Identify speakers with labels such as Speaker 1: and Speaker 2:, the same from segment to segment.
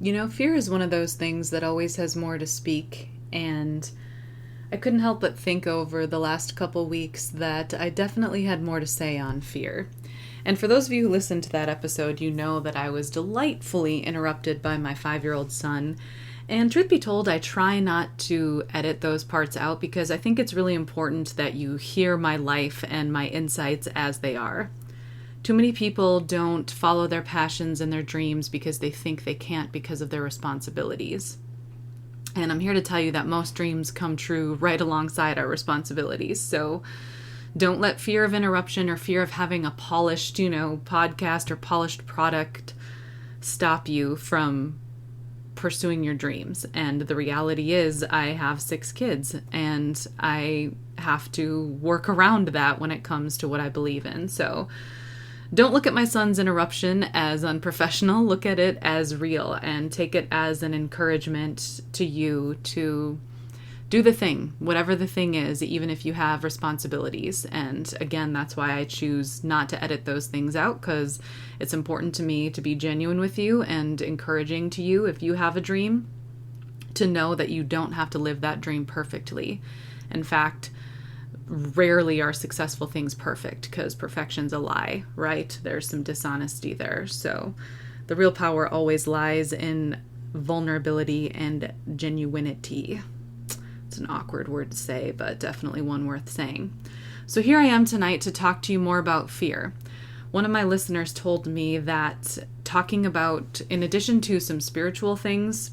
Speaker 1: Fear is one of those things that always has more to speak, and I couldn't help but think over the last couple weeks that I definitely had more to say on fear. And for those of you who listened to that episode, you know that I was delightfully interrupted by my 5-year-old son. And truth be told, I try not to edit those parts out because I think it's really important that you hear my life and my insights as they are. Too many people don't follow their passions and their dreams because they think they can't because of their responsibilities. And I'm here to tell you that most dreams come true right alongside our responsibilities. So don't let fear of interruption or fear of having a polished, podcast or polished product stop you from pursuing your dreams. And the reality is I have 6 kids and I have to work around that when it comes to what I believe in. So don't look at my son's interruption as unprofessional. Look at it as real and take it as an encouragement to you to do the thing, whatever the thing is, even if you have responsibilities. And again, that's why I choose not to edit those things out, because it's important to me to be genuine with you and encouraging to you if you have a dream, to know that you don't have to live that dream perfectly. In fact, rarely are successful things perfect, because perfection's a lie, right? There's some dishonesty there. So the real power always lies in vulnerability and genuinity. It's an awkward word to say, but definitely one worth saying. So here I am tonight to talk to you more about fear. One of my listeners told me that talking about, in addition to some spiritual things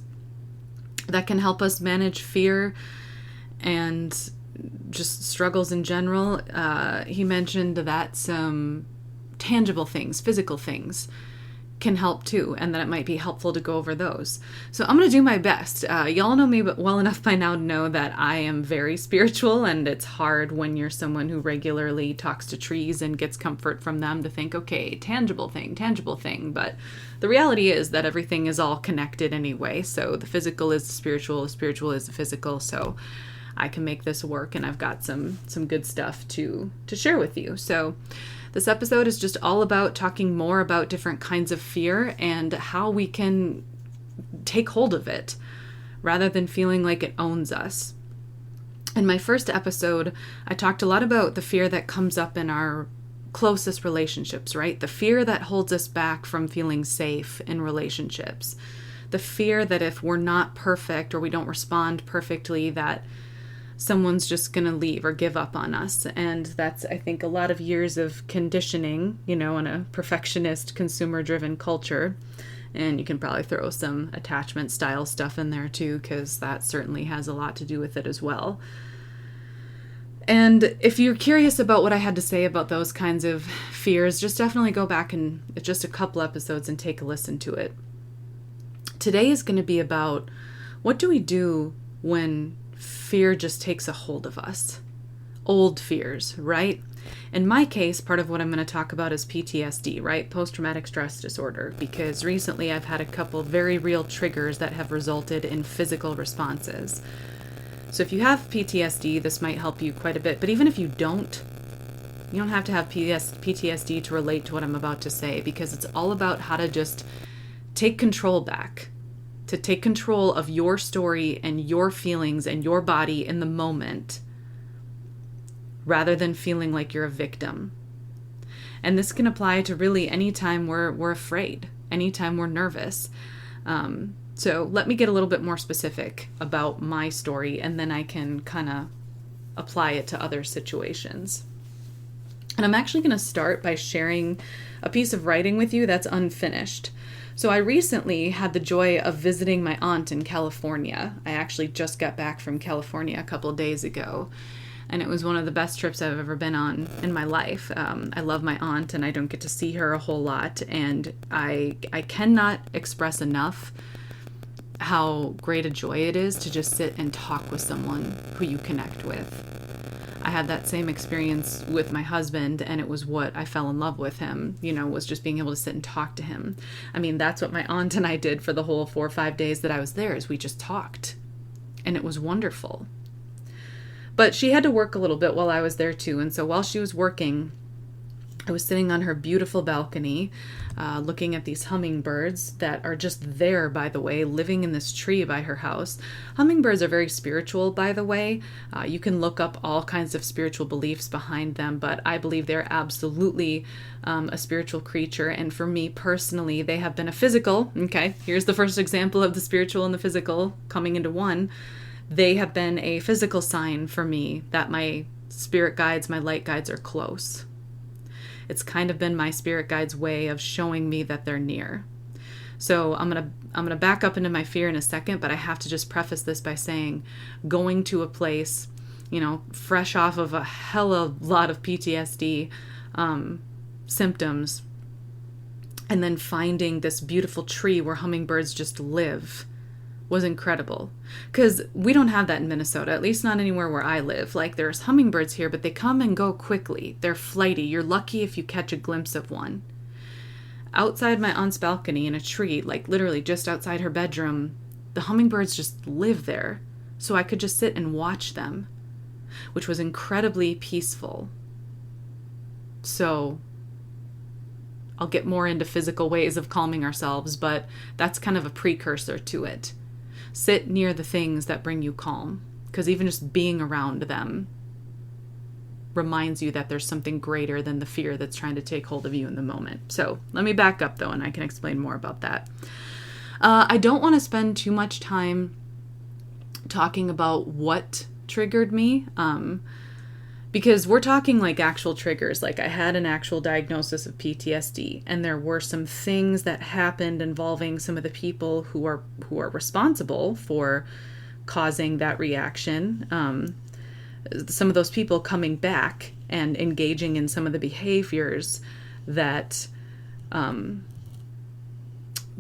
Speaker 1: that can help us manage fear and just struggles in general, he mentioned that some tangible things, physical things, can help too, and that it might be helpful to go over those. So I'm going to do my best. Y'all know me well enough by now to know that I am very spiritual, and it's hard when you're someone who regularly talks to trees and gets comfort from them to think, okay, tangible thing. But the reality is that everything is all connected anyway. So the physical is the spiritual is the physical. So I can make this work, and I've got some good stuff to share with you. So this episode is just all about talking more about different kinds of fear and how we can take hold of it rather than feeling like it owns us. In my first episode, I talked a lot about the fear that comes up in our closest relationships, right? The fear that holds us back from feeling safe in relationships. The fear that if we're not perfect or we don't respond perfectly, that someone's just going to leave or give up on us. And that's, I think, a lot of years of conditioning, in a perfectionist, consumer-driven culture. And you can probably throw some attachment style stuff in there too, because that certainly has a lot to do with it as well. And if you're curious about what I had to say about those kinds of fears, just definitely go back and just a couple episodes and take a listen to it. Today is going to be about what do we do when fear just takes a hold of us. Old fears, right? In my case, part of what I'm going to talk about is PTSD, right? Post-traumatic stress disorder, because recently I've had a couple very real triggers that have resulted in physical responses. So if you have PTSD, this might help you quite a bit. But even if you don't have to have PTSD to relate to what I'm about to say, because it's all about how to just take control back. To take control of your story and your feelings and your body in the moment, rather than feeling like you're a victim. And this can apply to really any time we're afraid, anytime we're nervous. So let me get a little bit more specific about my story, and then I can kind of apply it to other situations. And I'm actually going to start by sharing a piece of writing with you that's unfinished. So I recently had the joy of visiting my aunt in California. I actually just got back from California a couple of days ago, and it was one of the best trips I've ever been on in my life. I love my aunt, and I don't get to see her a whole lot, and I cannot express enough how great a joy it is to just sit and talk with someone who you connect with. I had that same experience with my husband, and it was what I fell in love with him, was just being able to sit and talk to him. I mean, that's what my aunt and I did for the whole 4 or 5 days that I was there, is we just talked, and it was wonderful. But she had to work a little bit while I was there too, and so while she was working, I was sitting on her beautiful balcony, looking at these hummingbirds that are just there, by the way, living in this tree by her house. Hummingbirds are very spiritual, by the way. You can look up all kinds of spiritual beliefs behind them, but I believe they're absolutely a spiritual creature. And for me personally, they have been a physical. Okay, here's the first example of the spiritual and the physical coming into one. They have been a physical sign for me that my spirit guides, my light guides are close. It's kind of been my spirit guide's way of showing me that they're near. So I'm gonna back up into my fear in a second, but I have to just preface this by saying, going to a place, fresh off of a hella lot of PTSD symptoms, and then finding this beautiful tree where hummingbirds just live was incredible. Because we don't have that in Minnesota, at least not anywhere where I live. Like, there's hummingbirds here, but they come and go quickly. They're flighty. You're lucky if you catch a glimpse of one. Outside my aunt's balcony in a tree, like literally just outside her bedroom, the hummingbirds just live there. So I could just sit and watch them, which was incredibly peaceful. So I'll get more into physical ways of calming ourselves, but that's kind of a precursor to it. Sit near the things that bring you calm, because even just being around them reminds you that there's something greater than the fear that's trying to take hold of you in the moment. So let me back up, though, and I can explain more about that. I don't want to spend too much time talking about what triggered me, because we're talking like actual triggers. Like, I had an actual diagnosis of PTSD, and there were some things that happened involving some of the people who are responsible for causing that reaction. Some of those people coming back and engaging in some of the behaviors that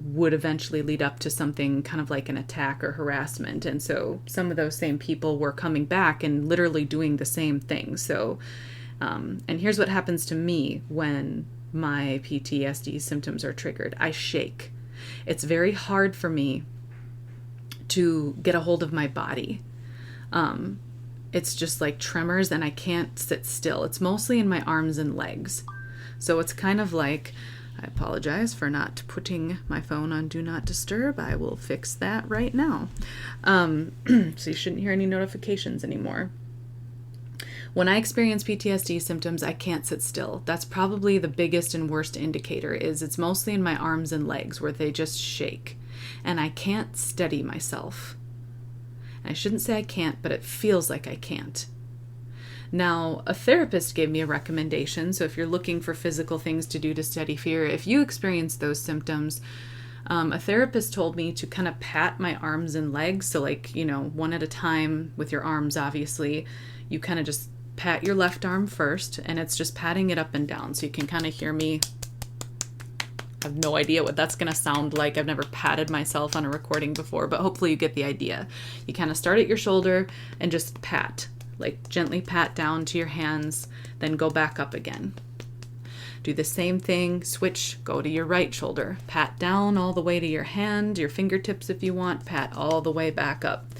Speaker 1: would eventually lead up to something kind of like an attack or harassment. And so some of those same people were coming back and literally doing the same thing. So, and here's what happens to me when my PTSD symptoms are triggered. I shake. It's very hard for me to get a hold of my body. It's just like tremors, and I can't sit still. It's mostly in my arms and legs. So it's kind of like, I apologize for not putting my phone on Do Not Disturb. I will fix that right now. So you shouldn't hear any notifications anymore. When I experience PTSD symptoms, I can't sit still. That's probably the biggest and worst indicator. It's mostly in my arms and legs where they just shake. And I can't steady myself. I shouldn't say I can't, but it feels like I can't. Now, a therapist gave me a recommendation. So if you're looking for physical things to do to steady fear, if you experience those symptoms, a therapist told me to kind of pat my arms and legs. So like, one at a time with your arms, obviously, you kind of just pat your left arm first, and it's just patting it up and down. So you can kind of hear me. I have no idea what that's going to sound like. I've never patted myself on a recording before, but hopefully you get the idea. You kind of start at your shoulder and just pat. Like gently pat down to your hands, then go back up again. Do the same thing, switch, go to your right shoulder. Pat down all the way to your hand, your fingertips if you want, pat all the way back up.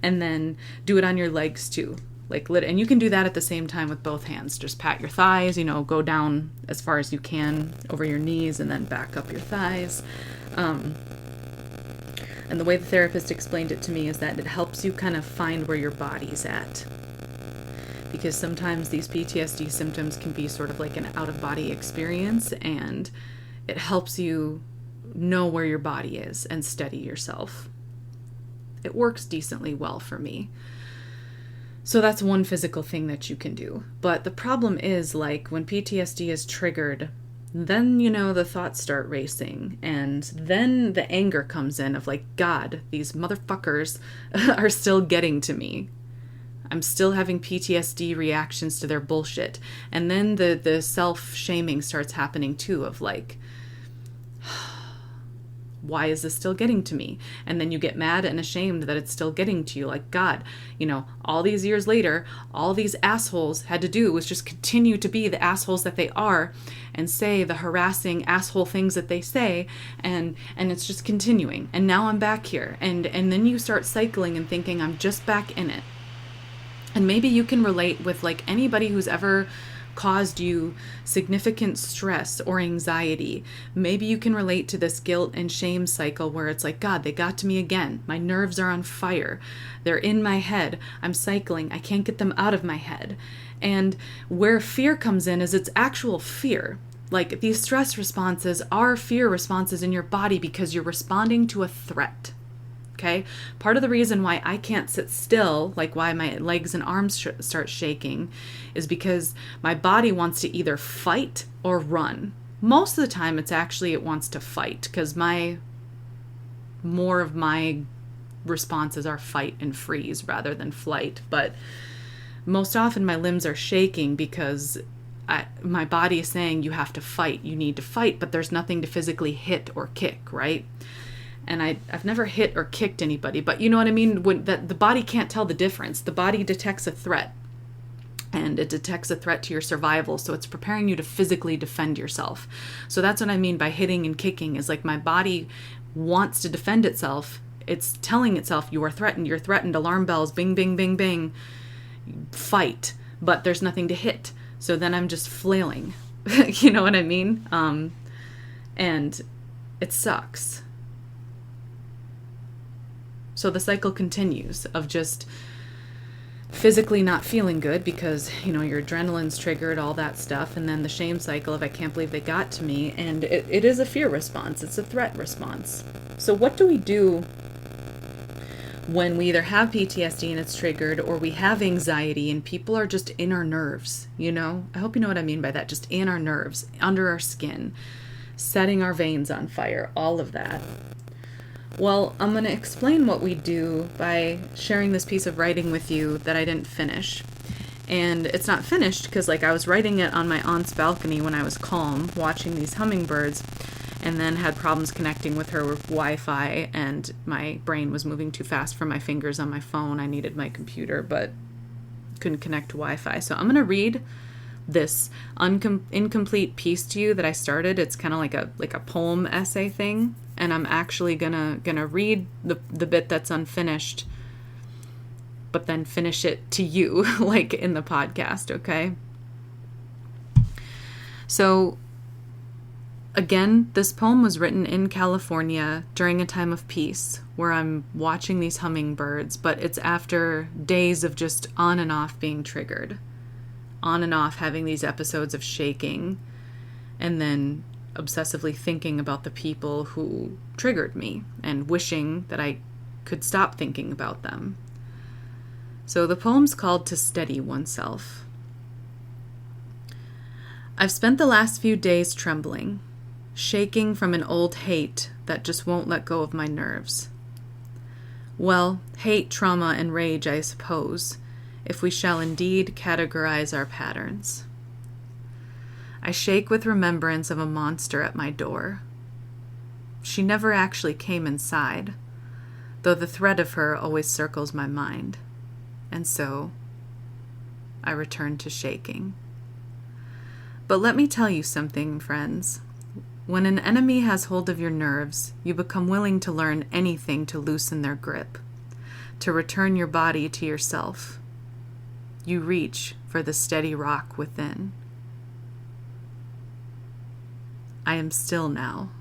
Speaker 1: And then do it on your legs too. And you can do that at the same time with both hands. Just pat your thighs, go down as far as you can over your knees and then back up your thighs. And the way the therapist explained it to me is that it helps you kind of find where your body's at. Because sometimes these PTSD symptoms can be sort of like an out-of-body experience, and it helps you know where your body is and steady yourself. It works decently well for me. So that's one physical thing that you can do. But the problem is, like, when PTSD is triggered, then, the thoughts start racing, and then the anger comes in of like, God, these motherfuckers are still getting to me. I'm still having PTSD reactions to their bullshit. And then the self-shaming starts happening too, of like, why is this still getting to me? And then you get mad and ashamed that it's still getting to you. Like, God, all these years later, all these assholes had to do was just continue to be the assholes that they are and say the harassing asshole things that they say. And it's just continuing. And now I'm back here. And then you start cycling and thinking, I'm just back in it. And maybe you can relate with like anybody who's ever caused you significant stress or anxiety. Maybe you can relate to this guilt and shame cycle where it's like, God, they got to me again. My nerves are on fire. They're in my head. I'm cycling. I can't get them out of my head. And where fear comes in is it's actual fear. Like, these stress responses are fear responses in your body because you're responding to a threat. Okay? Part of the reason why I can't sit still, like why my legs and arms start shaking, is because my body wants to either fight or run. Most of the time it wants to fight, because more of my responses are fight and freeze rather than flight. But most often my limbs are shaking because my body is saying you have to fight, you need to fight, but there's nothing to physically hit or kick, right? And I've never hit or kicked anybody, but you know what I mean? The body can't tell the difference. The body detects a threat, and it detects a threat to your survival, so it's preparing you to physically defend yourself. So that's what I mean by hitting and kicking, is like my body wants to defend itself. It's telling itself, you're threatened, alarm bells, bing, bing, bing, bing, fight, but there's nothing to hit. So then I'm just flailing, you know what I mean? And it sucks. So the cycle continues of just physically not feeling good because, your adrenaline's triggered, all that stuff. And then the shame cycle of, I can't believe they got to me. And it is a fear response. It's a threat response. So what do we do when we either have PTSD and it's triggered, or we have anxiety and people are just in our nerves? I hope you know what I mean by that. Just in our nerves, under our skin, setting our veins on fire, all of that. Well, I'm going to explain what we do by sharing this piece of writing with you that I didn't finish. And it's not finished because I was writing it on my aunt's balcony when I was calm, watching these hummingbirds, and then had problems connecting with her Wi-Fi, and my brain was moving too fast for my fingers on my phone. I needed my computer, but couldn't connect to Wi-Fi. So I'm going to read this incomplete piece to you that I started. It's kind of like a poem essay thing, and I'm actually gonna read the bit that's unfinished, but then finish it to you in the podcast, okay? So again, this poem was written in California during a time of peace where I'm watching these hummingbirds, but it's after days of just on and off being triggered, on and off having these episodes of shaking, and then obsessively thinking about the people who triggered me and wishing that I could stop thinking about them. So the poem's called To Steady Oneself. I've spent the last few days trembling, shaking from an old hate that just won't let go of my nerves. Well, hate, trauma, and rage, I suppose, if we shall indeed categorize our patterns. I shake with remembrance of a monster at my door. She never actually came inside, though the threat of her always circles my mind, and so I return to shaking. But let me tell you something, friends. When an enemy has hold of your nerves, you become willing to learn anything to loosen their grip, to return your body to yourself. You reach for the steady rock within. I am still now.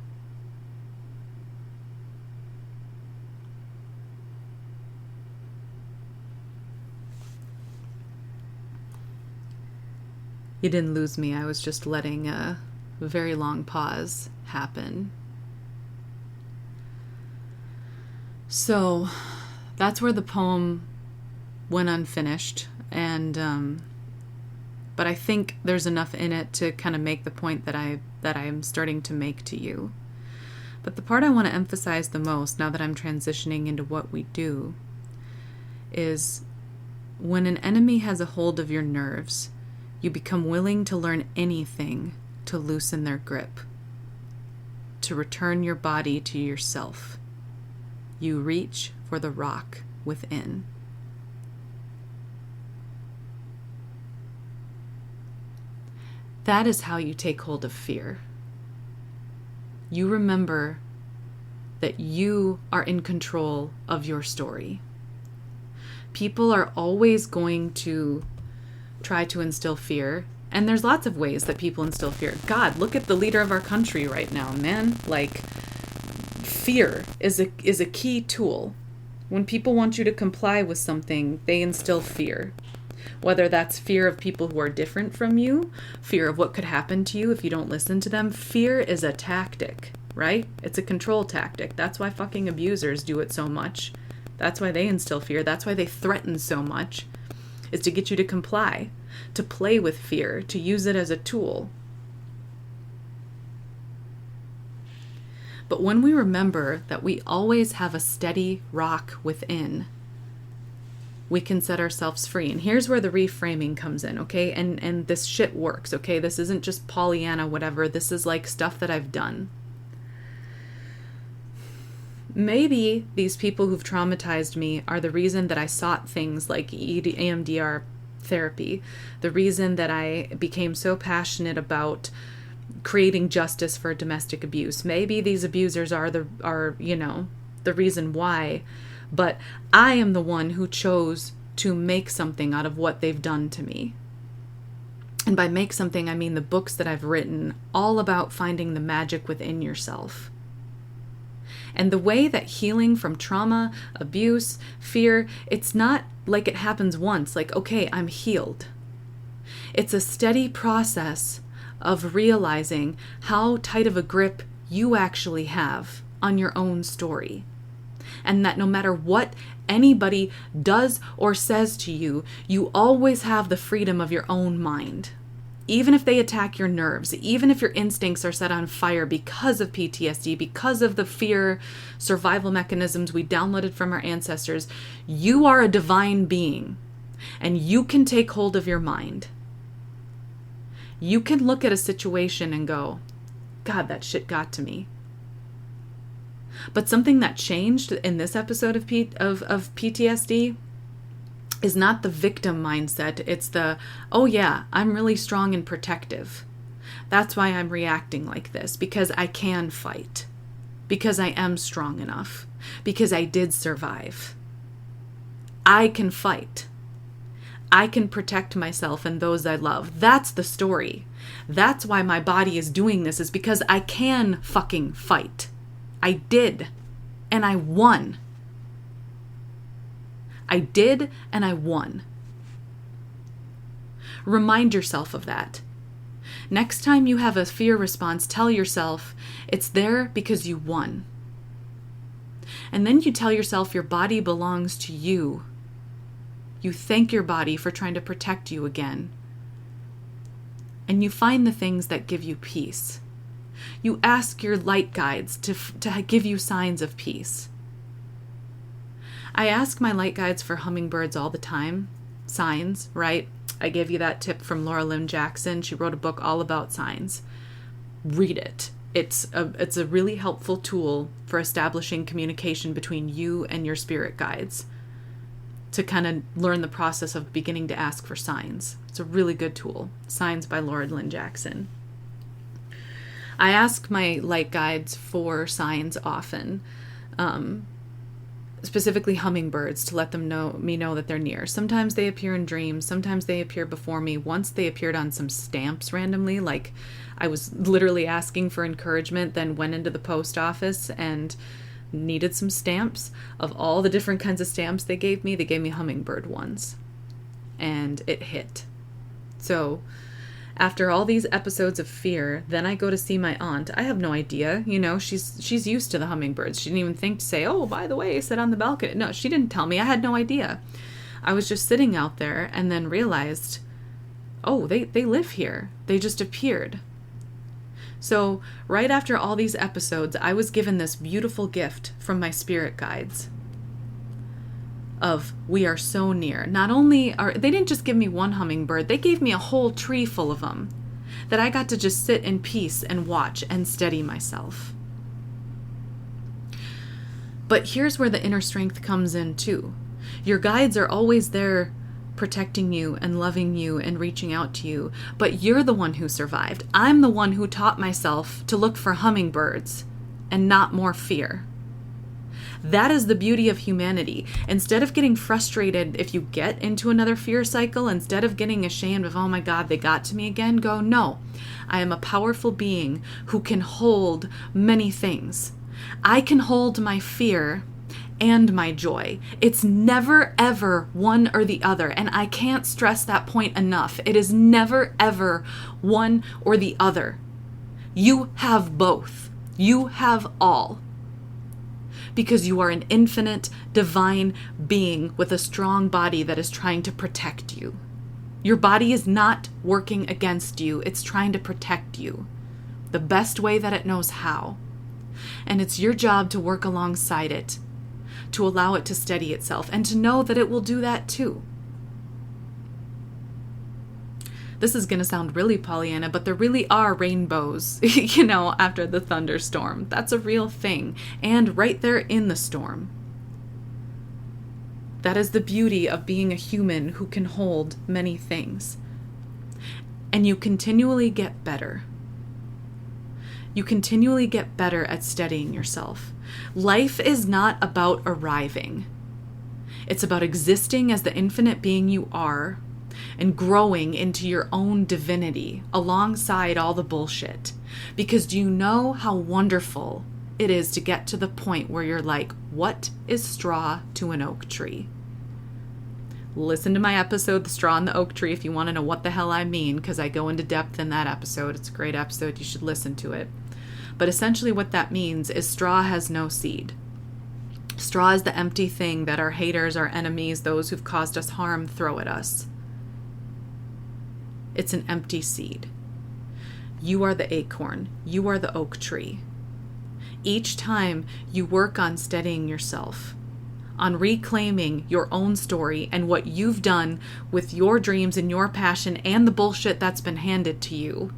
Speaker 1: You didn't lose me. I was just letting a very long pause happen. So that's where the poem went unfinished, and but I think there's enough in it to kind of make the point that I'm starting to make to you. But the part I want to emphasize the most, now that I'm transitioning into what we do, is when an enemy has a hold of your nerves, you become willing to learn anything to loosen their grip, to return your body to yourself. You reach for the rock within. That is how you take hold of fear. You remember that you are in control of your story. People are always going to try to instill fear And there's lots of ways that people instill fear. God, look at the leader of our country right now, man. Like, fear is a key tool. When people want you to comply with something, they instill fear. Whether that's fear of people who are different from you, fear of what could happen to you if you don't listen to them. Fear is a tactic, right? It's a control tactic. That's why fucking abusers do it so much. That's why they instill fear. That's why they threaten so much, is to get you to comply, to play with fear, to use it as a tool. But when we remember that we always have a steady rock within, we can set ourselves free. And here's where the reframing comes in, okay? And this shit works, okay? This isn't just Pollyanna, whatever. This is like stuff that I've done. Maybe these people who've traumatized me are the reason that I sought things like EMDR therapy, the reason that I became so passionate about creating justice for domestic abuse. Maybe these abusers are the reason why, but I am the one who chose to make something out of what they've done to me. And by make something, I mean the books that I've written, all about finding the magic within yourself. And the way that healing from trauma, abuse, fear, it's not like it happens once, like, okay, I'm healed. It's a steady process of realizing how tight of a grip you actually have on your own story. And that no matter what anybody does or says to you, you always have the freedom of your own mind. Even if they attack your nerves, even if your instincts are set on fire because of PTSD, because of the fear survival mechanisms we downloaded from our ancestors, you are a divine being and you can take hold of your mind. You can look at a situation and go, God, that shit got to me. But something that changed in this episode of PTSD is not the victim mindset. It's the, oh yeah, I'm really strong and protective. That's why I'm reacting like this, because I can fight, because I am strong enough, because I did survive. I can fight. I can protect myself and those I love. That's the story. That's why my body is doing this, is because I can fucking fight. I did, and I won. I did, and I won. Remind yourself of that. Next time you have a fear response, tell yourself it's there because you won. And then you tell yourself your body belongs to you. You thank your body for trying to protect you again. And you find the things that give you peace. You ask your light guides to give you signs of peace. I ask my light guides for hummingbirds all the time. Signs, right? I gave you that tip from Laura Lynn Jackson. She wrote a book all about signs. Read it. It's a really helpful tool for establishing communication between you and your spirit guides, to kind of learn the process of beginning to ask for signs. It's a really good tool. Signs by Laura Lynn Jackson. I ask my light guides for signs often, specifically hummingbirds, to let them know that they're near. Sometimes they appear in dreams. Sometimes they appear before me. Once they appeared on some stamps randomly, like I was literally asking for encouragement, then went into the post office and needed some stamps. Of all the different kinds of stamps they gave me hummingbird ones. And it hit. So after all these episodes of fear, then I go to see my aunt. I have no idea. She's used to the hummingbirds. She didn't even think to say, oh, by the way, sit on the balcony. No, she didn't tell me. I had no idea. I was just sitting out there and then realized, oh, they live here. They just appeared. So right after all these episodes, I was given this beautiful gift from my spirit guides of, we are so near. Not only they didn't just give me one hummingbird, they gave me a whole tree full of them that I got to just sit in peace and watch and steady myself. But here's where the inner strength comes in too. Your guides are always there protecting you and loving you and reaching out to you, but you're the one who survived. I'm the one who taught myself to look for hummingbirds and not more fear. That is the beauty of humanity. Instead of getting frustrated if you get into another fear cycle, instead of getting ashamed of, oh my God, they got to me again, go, no, I am a powerful being who can hold many things. I can hold my fear and my joy. It's never, ever one or the other. And I can't stress that point enough. It is never, ever one or the other. You have both. You have all. Because you are an infinite, divine being with a strong body that is trying to protect you. Your body is not working against you. It's trying to protect you the best way that it knows how. And it's your job to work alongside it, to allow it to steady itself, and to know that it will do that too. This is going to sound really Pollyanna, but there really are rainbows, after the thunderstorm. That's a real thing. And right there in the storm. That is the beauty of being a human who can hold many things. And you continually get better. You continually get better at steadying yourself. Life is not about arriving. It's about existing as the infinite being you are and growing into your own divinity alongside all the bullshit. Because do you know how wonderful it is to get to the point where you're like, what is straw to an oak tree? Listen to my episode, The Straw and the Oak Tree, if you want to know what the hell I mean, because I go into depth in that episode. It's a great episode. You should listen to it. But essentially what that means is straw has no seed. Straw is the empty thing that our haters, our enemies, those who've caused us harm throw at us. It's an empty seed. You are the acorn. You are the oak tree. Each time you work on steadying yourself, on reclaiming your own story and what you've done with your dreams and your passion and the bullshit that's been handed to you,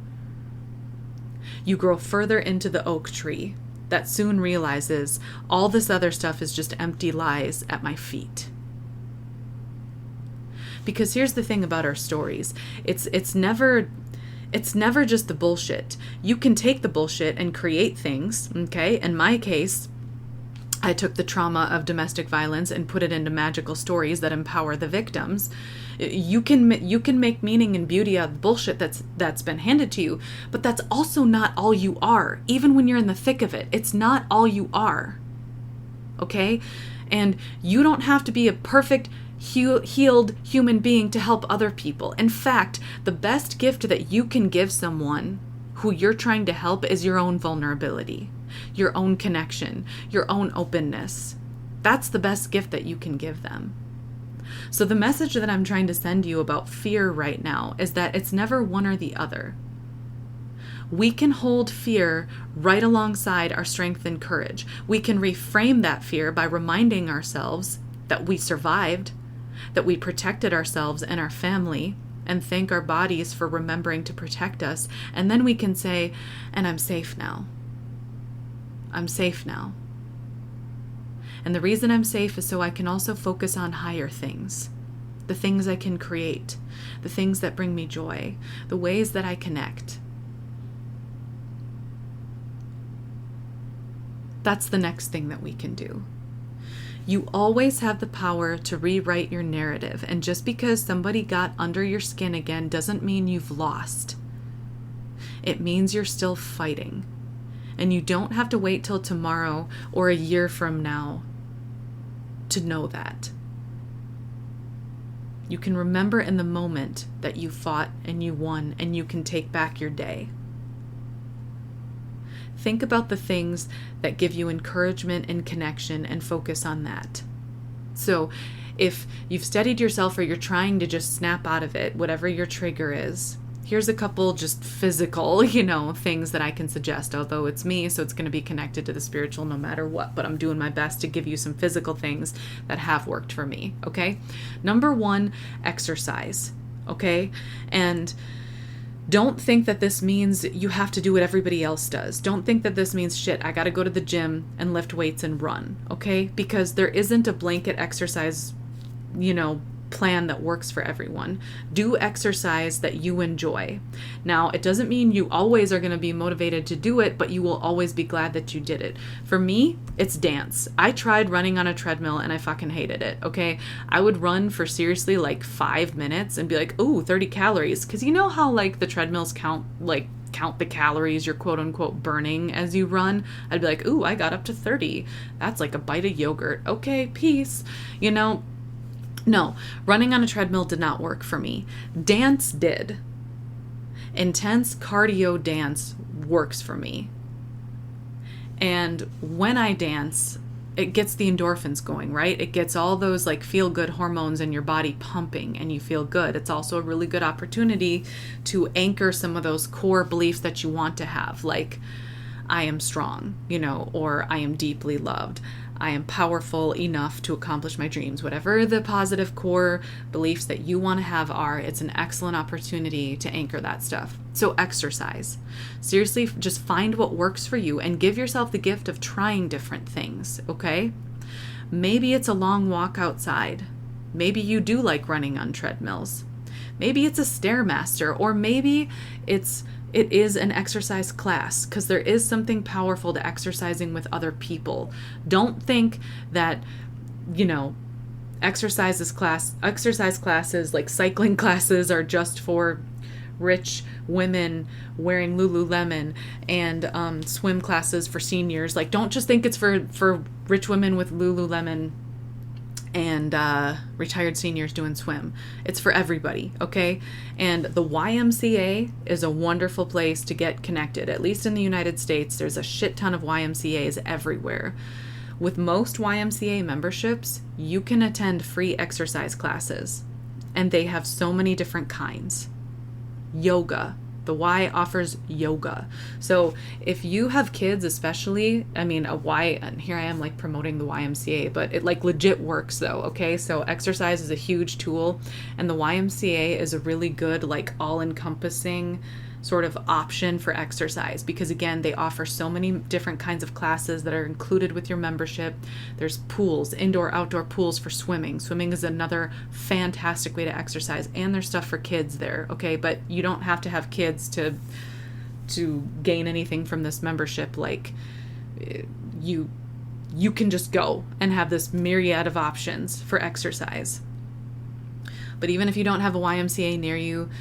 Speaker 1: you grow further into the oak tree that soon realizes all this other stuff is just empty lies at my feet. Because here's the thing about our stories. It's never just the bullshit. You can take the bullshit and create things, okay? In my case, I took the trauma of domestic violence and put it into magical stories that empower the victims. You can make meaning and beauty out of the bullshit that's been handed to you, but that's also not all you are. Even when you're in the thick of it, it's not all you are. Okay? And you don't have to be a perfect healed human being to help other people. In fact, the best gift that you can give someone who you're trying to help is your own vulnerability, your own connection, your own openness. That's the best gift that you can give them. So the message that I'm trying to send you about fear right now is that it's never one or the other. We can hold fear right alongside our strength and courage. We can reframe that fear by reminding ourselves that we survived, that we protected ourselves and our family, and thank our bodies for remembering to protect us. And then we can say, and I'm safe now. I'm safe now. And the reason I'm safe is so I can also focus on higher things, the things I can create, the things that bring me joy, the ways that I connect. That's the next thing that we can do. You always have the power to rewrite your narrative, and just because somebody got under your skin again doesn't mean you've lost. It means you're still fighting, and you don't have to wait till tomorrow or a year from now to know that. You can remember in the moment that you fought and you won, and you can take back your day. Think about the things that give you encouragement and connection and focus on that. So if you've steadied yourself or you're trying to just snap out of it, whatever your trigger is, here's a couple just physical, things that I can suggest, although it's me, so it's going to be connected to the spiritual no matter what, but I'm doing my best to give you some physical things that have worked for me, okay? Number 1, exercise, okay? And don't think that this means you have to do what everybody else does. Don't think that this means, shit, I got to go to the gym and lift weights and run, okay? Because there isn't a blanket exercise, plan that works for everyone. Do exercise that you enjoy. Now, it doesn't mean you always are going to be motivated to do it, but you will always be glad that you did it. For me, it's dance. I tried running on a treadmill and I fucking hated it, okay? I would run for seriously like 5 minutes and be like, ooh, 30 calories. Because you know how like the treadmills count the calories you're quote unquote burning as you run? I'd be like, ooh, I got up to 30. That's like a bite of yogurt. Okay, peace. No, running on a treadmill did not work for me. Dance did. Intense cardio dance works for me. And when I dance, it gets the endorphins going, right? It gets all those like feel-good hormones in your body pumping and you feel good. It's also a really good opportunity to anchor some of those core beliefs that you want to have, like I am strong, or I am deeply loved. I am powerful enough to accomplish my dreams. Whatever the positive core beliefs that you want to have are, it's an excellent opportunity to anchor that stuff. So exercise. Seriously, just find what works for you and give yourself the gift of trying different things, okay? Maybe it's a long walk outside. Maybe you do like running on treadmills. Maybe it's a Stairmaster, or maybe it is an exercise class, because there is something powerful to exercising with other people. Don't think that, exercise classes like cycling classes are just for rich women wearing Lululemon, and swim classes for seniors. Like, don't just think it's for rich women with Lululemon and retired seniors doing swim. It's for everybody, okay? And the YMCA is a wonderful place to get connected. At least in the United States, there's a shit ton of YMCAs everywhere. With most YMCA memberships, you can attend free exercise classes, and they have so many different kinds. Yoga. The Y offers yoga. So if you have kids, especially, and here I am like promoting the YMCA, but it like legit works though, okay? So exercise is a huge tool, and the YMCA is a really good, like all-encompassing sort of option for exercise, because again, they offer so many different kinds of classes that are included with your membership. There's pools, indoor, outdoor pools for swimming. Swimming is another fantastic way to exercise, and there's stuff for kids there, okay? But you don't have to have kids to gain anything from this membership. Like, you can just go and have this myriad of options for exercise. But even if you don't have a YMCA near you,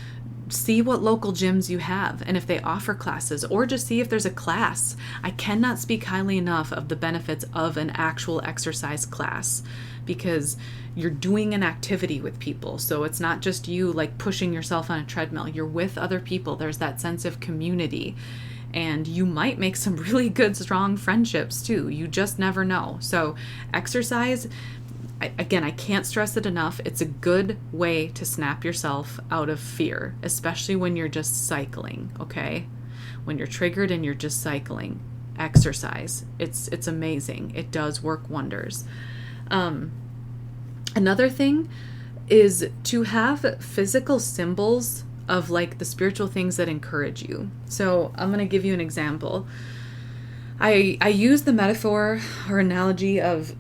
Speaker 1: see what local gyms you have and if they offer classes, or just see if there's a class. I cannot speak highly enough of the benefits of an actual exercise class, because you're doing an activity with people. So it's not just you like pushing yourself on a treadmill. You're with other people. There's that sense of community, and you might make some really good, strong friendships too. You just never know. So exercise, again, I can't stress it enough. It's a good way to snap yourself out of fear, especially when you're just cycling, okay? When you're triggered and you're just cycling, exercise. It's amazing. It does work wonders. Another thing is to have physical symbols of like the spiritual things that encourage you. So I'm going to give you an example. I use the metaphor or analogy of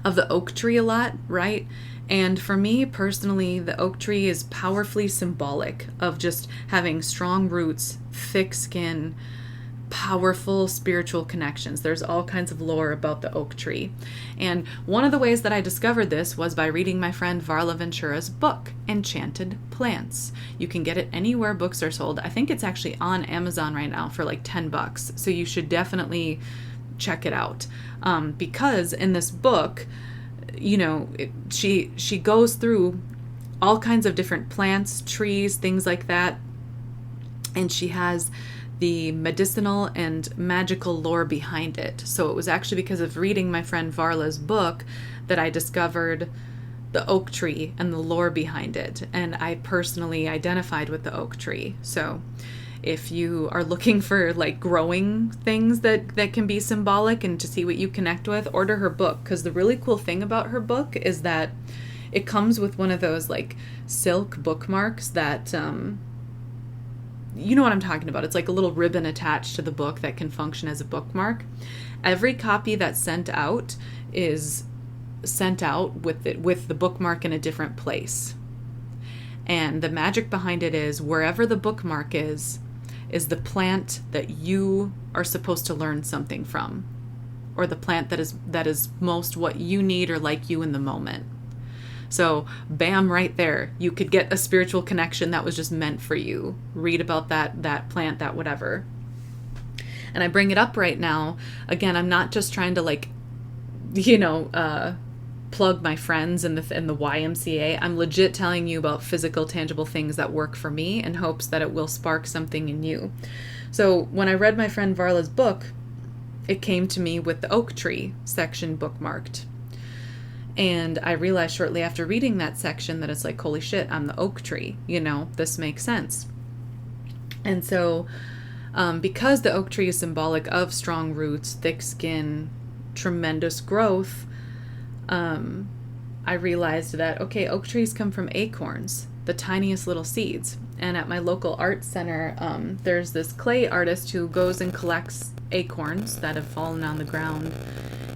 Speaker 1: of the oak tree a lot, right? And for me personally, the oak tree is powerfully symbolic of just having strong roots, thick skin, powerful spiritual connections. There's all kinds of lore about the oak tree. And one of the ways that I discovered this was by reading my friend Varla Ventura's book, Enchanted Plants. You can get it anywhere books are sold. I think it's actually on Amazon right now for like $10. So you should definitely check it out. Because in this book, she goes through all kinds of different plants, trees, things like that. And she has the medicinal and magical lore behind it. So it was actually because of reading my friend Varla's book that I discovered the oak tree and the lore behind it. And I personally identified with the oak tree. So if you are looking for like growing things that can be symbolic and to see what you connect with, order her book. Because the really cool thing about her book is that it comes with one of those like silk bookmarks that, you know what I'm talking about. It's like a little ribbon attached to the book that can function as a bookmark. Every copy that's sent out is sent out with the bookmark in a different place. And the magic behind it is wherever the bookmark is the plant that you are supposed to learn something from, or the plant that is most what you need or like you in the moment. So bam, right there, you could get a spiritual connection that was just meant for you. Read about that plant, that whatever. And I bring it up right now. Again, I'm not just trying to plug my friends in the YMCA. I'm legit telling you about physical, tangible things that work for me in hopes that it will spark something in you. So when I read my friend Varla's book, it came to me with the oak tree section bookmarked. And I realized shortly after reading that section that it's like, holy shit, I'm the oak tree. This makes sense. And so because the oak tree is symbolic of strong roots, thick skin, tremendous growth, I realized that, okay, oak trees come from acorns, the tiniest little seeds. And at my local art center, there's this clay artist who goes and collects acorns that have fallen on the ground.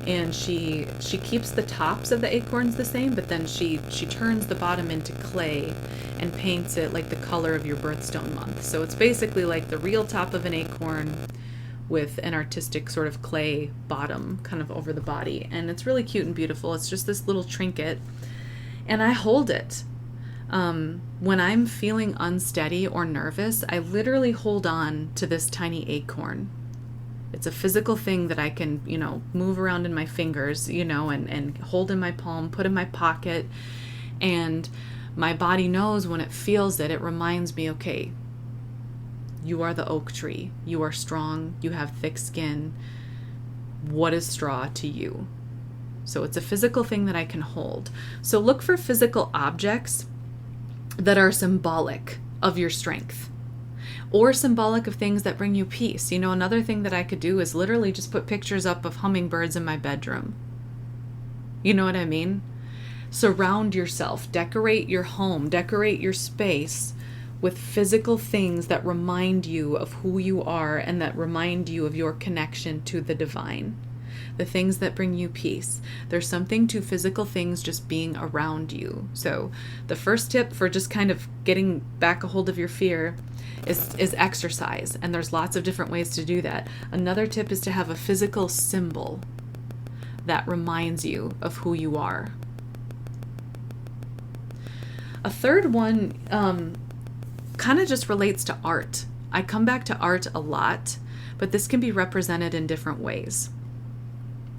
Speaker 1: And she keeps the tops of the acorns the same, but then she turns the bottom into clay and paints it like the color of your birthstone month. So it's basically like the real top of an acorn with an artistic sort of clay bottom kind of over the body. And it's really cute and beautiful. It's just this little trinket. And I hold it. When I'm feeling unsteady or nervous, I literally hold on to this tiny acorn. It's a physical thing that I can, move around in my fingers, and hold in my palm, put in my pocket. And my body knows when it feels it, it reminds me, okay, you are the oak tree. You are strong. You have thick skin. What is straw to you? So it's a physical thing that I can hold. So look for physical objects that are symbolic of your strength, or symbolic of things that bring you peace. Another thing that I could do is literally just put pictures up of hummingbirds in my bedroom. You know what I mean? Surround yourself, decorate your home, decorate your space with physical things that remind you of who you are and that remind you of your connection to the divine. The things that bring you peace. There's something to physical things just being around you. So the first tip for just kind of getting back a hold of your fear is exercise. And there's lots of different ways to do that. Another tip is to have a physical symbol that reminds you of who you are. A third one kind of just relates to art. I come back to art a lot, but this can be represented in different ways.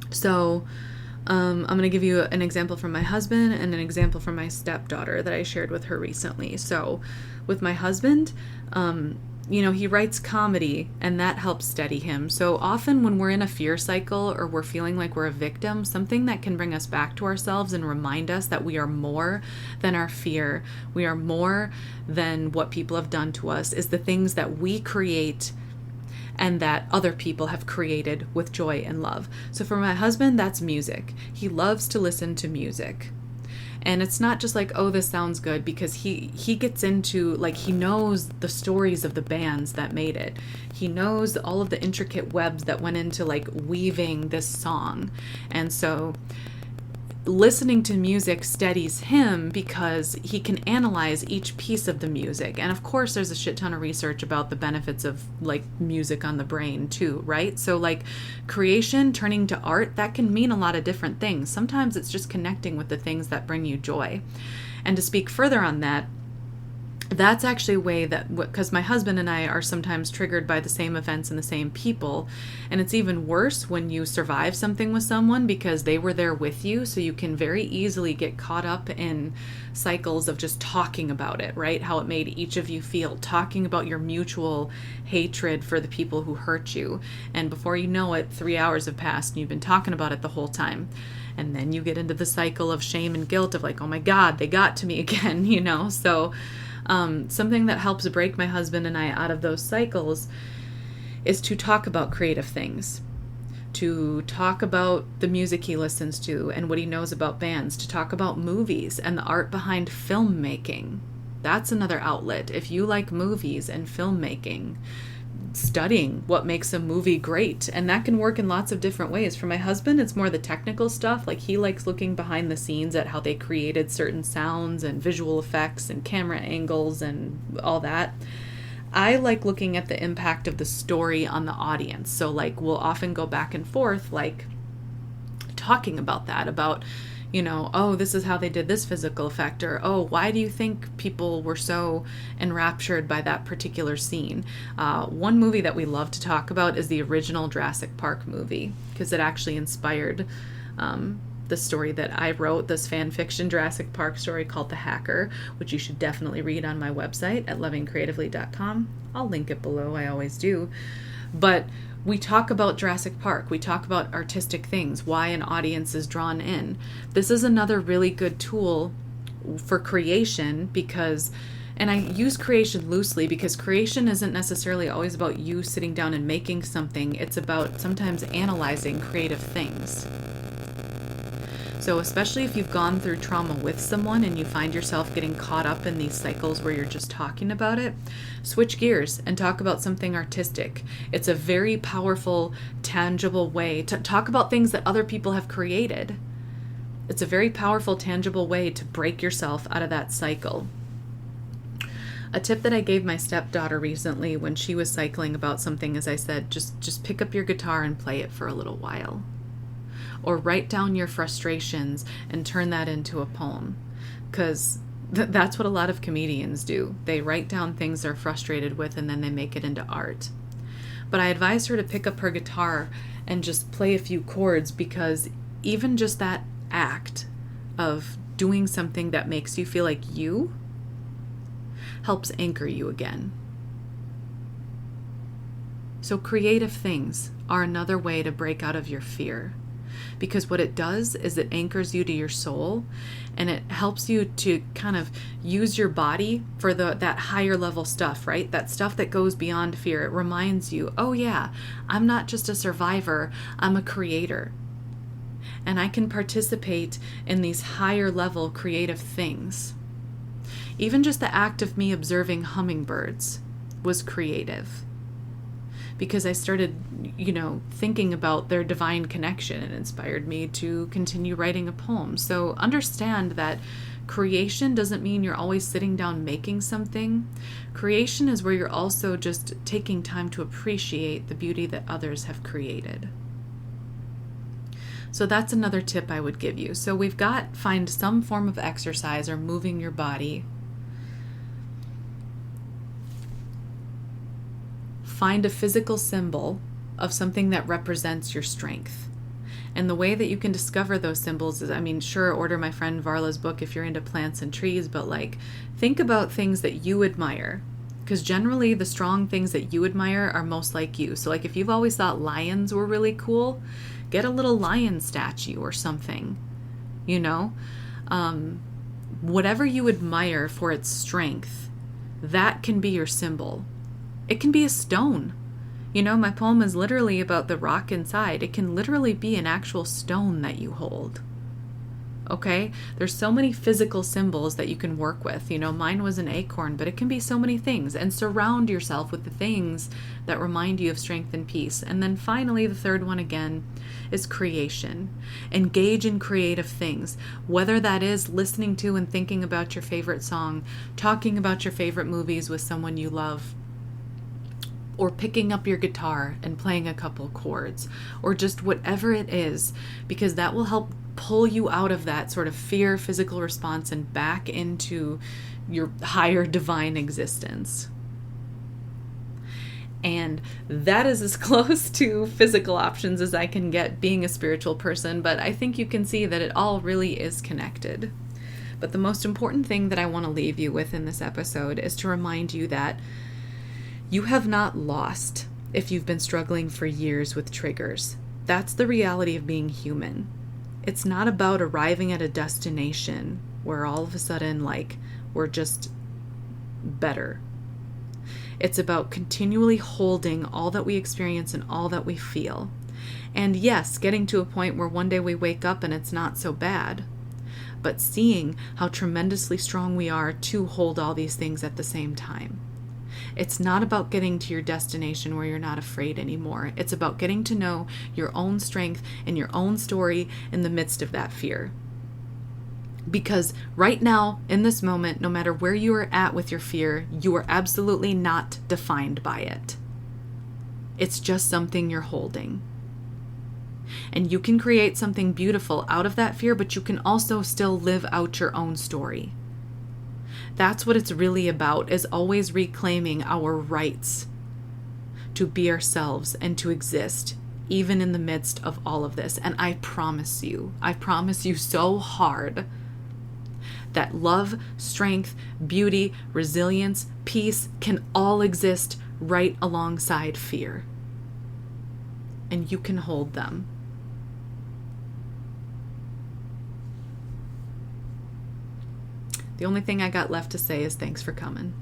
Speaker 1: So I'm going to give you an example from my husband and an example from my stepdaughter that I shared with her recently. So with my husband, he writes comedy and that helps steady him. So often when we're in a fear cycle or we're feeling like we're a victim, something that can bring us back to ourselves and remind us that we are more than our fear, we are more than what people have done to us, is the things that we create and that other people have created with joy and love. So for my husband, that's music. He loves to listen to music. And it's not just like, oh, this sounds good, because he gets into, like, he knows the stories of the bands that made it. He knows all of the intricate webs that went into, like, weaving this song. And so listening to music steadies him because he can analyze each piece of the music. And of course, there's a shit ton of research about the benefits of, like, music on the brain too, right? So, like, creation turning to art, that can mean a lot of different things. Sometimes it's just connecting with the things that bring you joy. And to speak further on that, that's actually a way that, because my husband and I are sometimes triggered by the same events and the same people, and it's even worse when you survive something with someone because they were there with you, so you can very easily get caught up in cycles of just talking about it, right? How it made each of you feel, talking about your mutual hatred for the people who hurt you, and before you know it, 3 hours have passed and you've been talking about it the whole time. And then you get into the cycle of shame and guilt of, like, oh my God, they got to me again, So something that helps break my husband and I out of those cycles is to talk about creative things, to talk about the music he listens to and what he knows about bands, to talk about movies and the art behind filmmaking. That's another outlet. If you like movies and filmmaking, studying what makes a movie great. And that can work in lots of different ways. For my husband, it's more the technical stuff. Like, he likes looking behind the scenes at how they created certain sounds and visual effects and camera angles and all that. I like looking at the impact of the story on the audience. So like, we'll often go back and forth, like talking about that, about, oh, this is how they did this physical effect, or, oh, why do you think people were so enraptured by that particular scene? One movie that we love to talk about is the original Jurassic Park movie, because it actually inspired the story that I wrote, this fan fiction Jurassic Park story called The Hacker, which you should definitely read on my website at lovingcreatively.com. I'll link it below, I always do. But we talk about Jurassic Park, we talk about artistic things, why an audience is drawn in. This is another really good tool for creation, because, and I use creation loosely because creation isn't necessarily always about you sitting down and making something. It's about sometimes analyzing creative things. So especially if you've gone through trauma with someone and you find yourself getting caught up in these cycles where you're just talking about it, switch gears and talk about something artistic. It's a very powerful, tangible way to talk about things that other people have created. It's a very powerful, tangible way to break yourself out of that cycle. A tip that I gave my stepdaughter recently when she was cycling about something is I said, just pick up your guitar and play it for a little while. Or write down your frustrations and turn that into a poem. Because that's what a lot of comedians do. They write down things they're frustrated with and then they make it into art. But I advised her to pick up her guitar and just play a few chords, because even just that act of doing something that makes you feel like you helps anchor you again. So creative things are another way to break out of your fear. Because what it does is it anchors you to your soul, and it helps you to kind of use your body for that higher level stuff, right? That stuff that goes beyond fear. It reminds you, oh yeah, I'm not just a survivor, I'm a creator. And I can participate in these higher level creative things. Even just the act of me observing hummingbirds was creative. Because I started, thinking about their divine connection, and inspired me to continue writing a poem. So understand that creation doesn't mean you're always sitting down making something. Creation is where you're also just taking time to appreciate the beauty that others have created. So that's another tip I would give you. So we've got, find some form of exercise or moving your body. Find a physical symbol of something that represents your strength. And the way that you can discover those symbols is, sure, order my friend Varla's book if you're into plants and trees, but think about things that you admire. Because generally the strong things that you admire are most like you. So if you've always thought lions were really cool, get a little lion statue or something, whatever you admire for its strength, that can be your symbol. It can be a stone. My poem is literally about the rock inside. It can literally be an actual stone that you hold. Okay? There's so many physical symbols that you can work with. Mine was an acorn, but it can be so many things. And surround yourself with the things that remind you of strength and peace. And then finally, the third one again is creation. Engage in creative things. Whether that is listening to and thinking about your favorite song, talking about your favorite movies with someone you love, or picking up your guitar and playing a couple chords, or just whatever it is, because that will help pull you out of that sort of fear physical response and back into your higher divine existence. And that is as close to physical options as I can get being a spiritual person, but I think you can see that it all really is connected. But the most important thing that I want to leave you with in this episode is to remind you that you have not lost if you've been struggling for years with triggers. That's the reality of being human. It's not about arriving at a destination where all of a sudden, we're just better. It's about continually holding all that we experience and all that we feel. And yes, getting to a point where one day we wake up and it's not so bad. But seeing how tremendously strong we are to hold all these things at the same time. It's not about getting to your destination where you're not afraid anymore. It's about getting to know your own strength and your own story in the midst of that fear. Because right now, in this moment, no matter where you are at with your fear, you are absolutely not defined by it. It's just something you're holding. And you can create something beautiful out of that fear, but you can also still live out your own story. That's what it's really about, is always reclaiming our rights to be ourselves and to exist, even in the midst of all of this. And I promise you so hard that love, strength, beauty, resilience, peace can all exist right alongside fear. And you can hold them. The only thing I got left to say is thanks for coming.